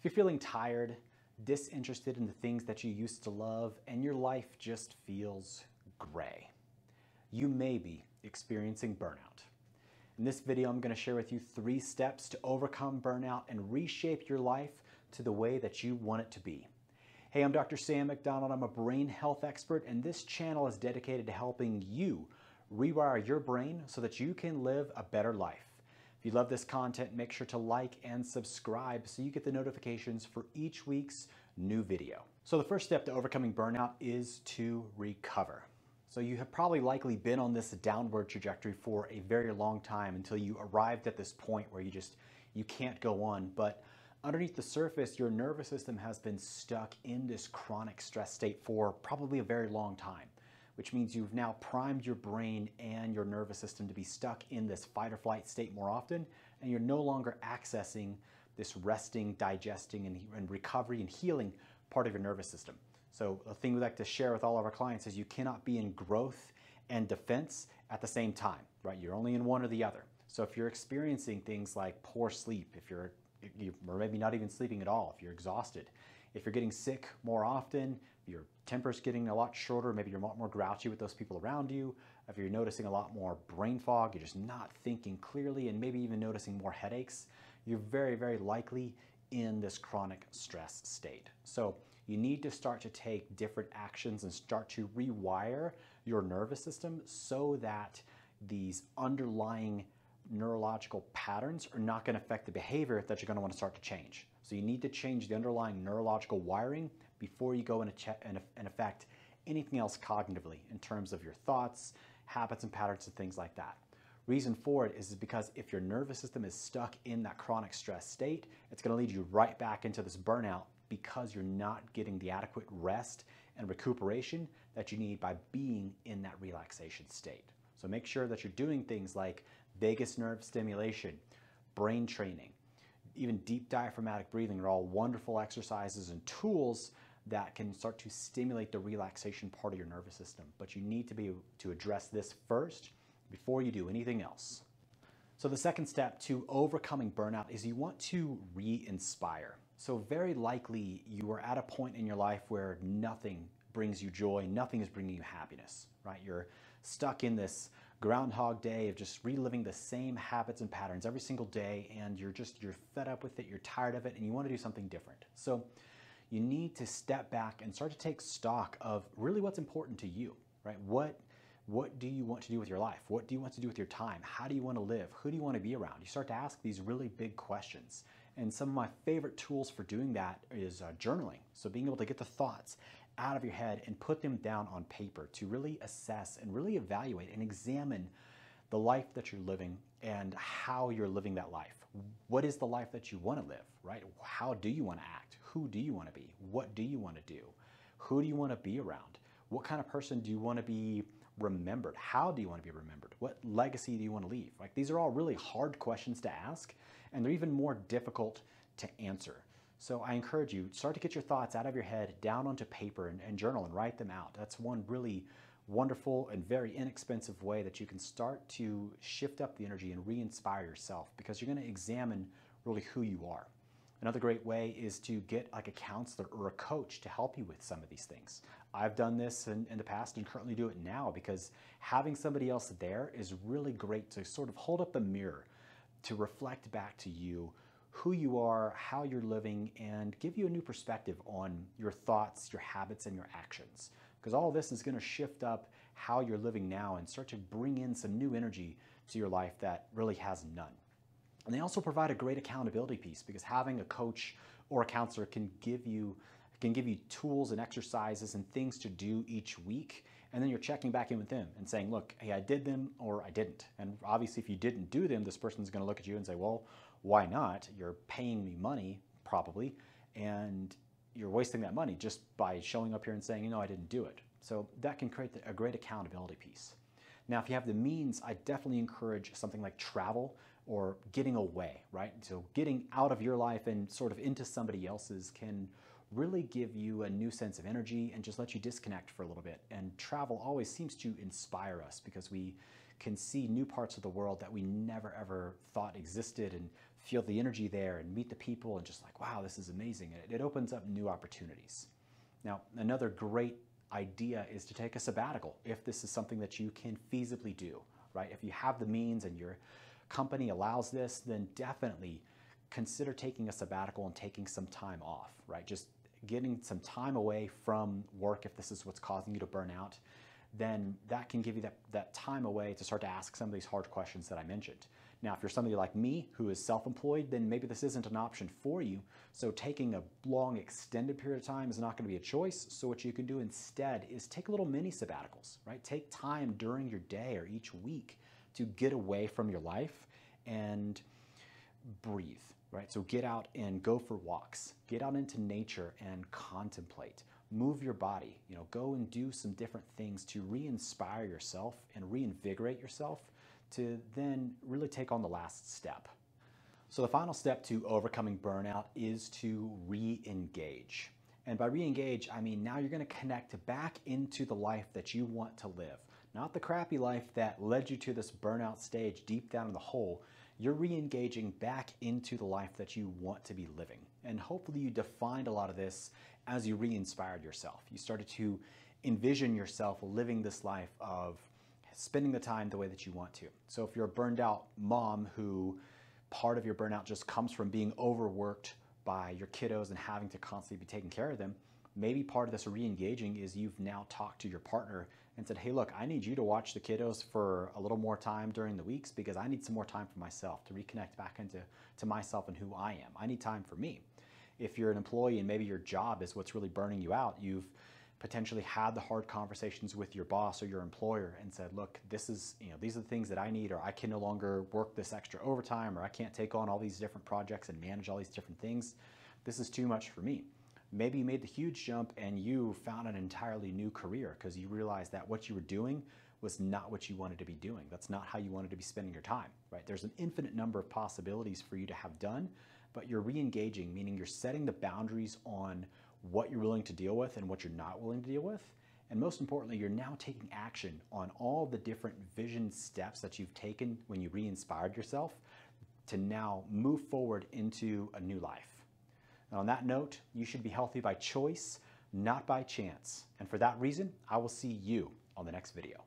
If you're feeling tired, disinterested in the things that you used to love, and your life just feels gray, you may be experiencing burnout. In this video, I'm going to share with you 3 steps to overcome burnout and reshape your life to the way that you want it to be. Hey, I'm Dr. Sam McDonald. I'm a brain health expert, and this channel is dedicated to helping you rewire your brain so that you can live a better life. If you love this content, make sure to like and subscribe so you get the notifications for each week's new video. So the first step to overcoming burnout is to recover. So you have probably likely been on this downward trajectory for a very long time until you arrived at this point where you can't go on. But underneath the surface, your nervous system has been stuck in this chronic stress state for probably a very long time, which means you've now primed your brain and your nervous system to be stuck in this fight or flight state more often, and you're no longer accessing this resting, digesting, and recovery and healing part of your nervous system. So a thing we like to share with all of our clients is you cannot be in growth and defense at the same time, right? You're only in one or the other. So if you're experiencing things like poor sleep, or maybe not even sleeping at all, if you're exhausted, if you're getting sick more often, your temper's getting a lot shorter, maybe you're a lot more grouchy with those people around you, if you're noticing a lot more brain fog, you're just not thinking clearly, and maybe even noticing more headaches, you're very, very likely in this chronic stress state. So you need to start to take different actions and start to rewire your nervous system so that these underlying neurological patterns are not going to affect the behavior that you're going to want to start to change. So you need to change the underlying neurological wiring before you go and affect anything else cognitively in terms of your thoughts, habits, and patterns and things like that. Reason for it is because if your nervous system is stuck in that chronic stress state, it's going to lead you right back into this burnout because you're not getting the adequate rest and recuperation that you need by being in that relaxation state. So make sure that you're doing things like vagus nerve stimulation, brain training, even deep diaphragmatic breathing are all wonderful exercises and tools that can start to stimulate the relaxation part of your nervous system. But you need to be able to address this first before you do anything else. So the second step to overcoming burnout is you want to re-inspire. So very likely you are at a point in your life where nothing brings you joy, nothing is bringing you happiness, right? You're stuck in this Groundhog Day of just reliving the same habits and patterns every single day, and you're fed up with it, you're tired of it, and you want to do something different. So you need to step back and start to take stock of really what's important to you, right? What do you want to do with your life? What do you want to do with your time? How do you want to live? Who do you want to be around? You start to ask these really big questions. And some of my favorite tools for doing that is journaling. So being able to get the thoughts out of your head and put them down on paper to really assess and really evaluate and examine the life that you're living and how you're living that life. What is the life that you want to live, right? How do you want to act? Who do you want to be? What do you want to do? Who do you want to be around? What kind of person do you want to be remembered? How do you want to be remembered? What legacy do you want to leave? Like, these are all really hard questions to ask, and they're even more difficult to answer. So I encourage you, start to get your thoughts out of your head, down onto paper and journal and write them out. That's one really wonderful and very inexpensive way that you can start to shift up the energy and re-inspire yourself, because you're going to examine really who you are. Another great way is to get like a counselor or a coach to help you with some of these things. I've done this in the past and currently do it now, because having somebody else there is really great to sort of hold up the mirror to reflect back to you who you are, how you're living, and give you a new perspective on your thoughts, your habits, and your actions. Because all of this is going to shift up how you're living now and start to bring in some new energy to your life that really has none. And they also provide a great accountability piece, because having a coach or a counselor can give you tools and exercises and things to do each week, and then you're checking back in with them and saying, look, hey, I did them or I didn't. And obviously if you didn't do them, this person's going to look at you and say, well, why not? You're paying me money probably, and you're wasting that money just by showing up here and saying, I didn't do it. So that can create a great accountability piece. Now, if you have the means, I definitely encourage something like travel or getting away, right? So getting out of your life and sort of into somebody else's can really give you a new sense of energy and just let you disconnect for a little bit. And travel always seems to inspire us because we can see new parts of the world that we never ever thought existed and feel the energy there and meet the people and just like, wow, this is amazing. It opens up new opportunities. Now, another great idea is to take a sabbatical if this is something that you can feasibly do, right? If you have the means and your company allows this, then definitely consider taking a sabbatical and taking some time off, right? Just getting some time away from work if this is what's causing you to burn out, then that can give you that time away to start to ask some of these hard questions that I mentioned. Now, if you're somebody like me who is self-employed, then maybe this isn't an option for you. So taking a long extended period of time is not going to be a choice. So what you can do instead is take little mini sabbaticals, right? Take time during your day or each week to get away from your life and breathe, right? So get out and go for walks, get out into nature and contemplate, move your body, go and do some different things to re-inspire yourself and reinvigorate yourself to then really take on the last step. So the final step to overcoming burnout is to re-engage. And by re-engage, I mean now you're going to connect back into the life that you want to live, not the crappy life that led you to this burnout stage deep down in the hole. You're re-engaging back into the life that you want to be living. And hopefully you defined a lot of this as you re-inspired yourself. You started to envision yourself living this life of spending the time the way that you want to. So if you're a burned out mom who part of your burnout just comes from being overworked by your kiddos and having to constantly be taking care of them, maybe part of this re-engaging is you've now talked to your partner and said, hey, look, I need you to watch the kiddos for a little more time during the weeks because I need some more time for myself to reconnect back into myself and who I am. I need time for me. If you're an employee and maybe your job is what's really burning you out, you've potentially had the hard conversations with your boss or your employer and said, look, these are the things that I need, or I can no longer work this extra overtime, or I can't take on all these different projects and manage all these different things. This is too much for me. Maybe you made the huge jump and you found an entirely new career because you realized that what you were doing was not what you wanted to be doing. That's not how you wanted to be spending your time, right? There's an infinite number of possibilities for you to have done, but you're re-engaging, meaning you're setting the boundaries on what you're willing to deal with and what you're not willing to deal with. And most importantly, you're now taking action on all the different vision steps that you've taken when you re-inspired yourself to now move forward into a new life. And on that note, you should be healthy by choice, not by chance. And for that reason, I will see you on the next video.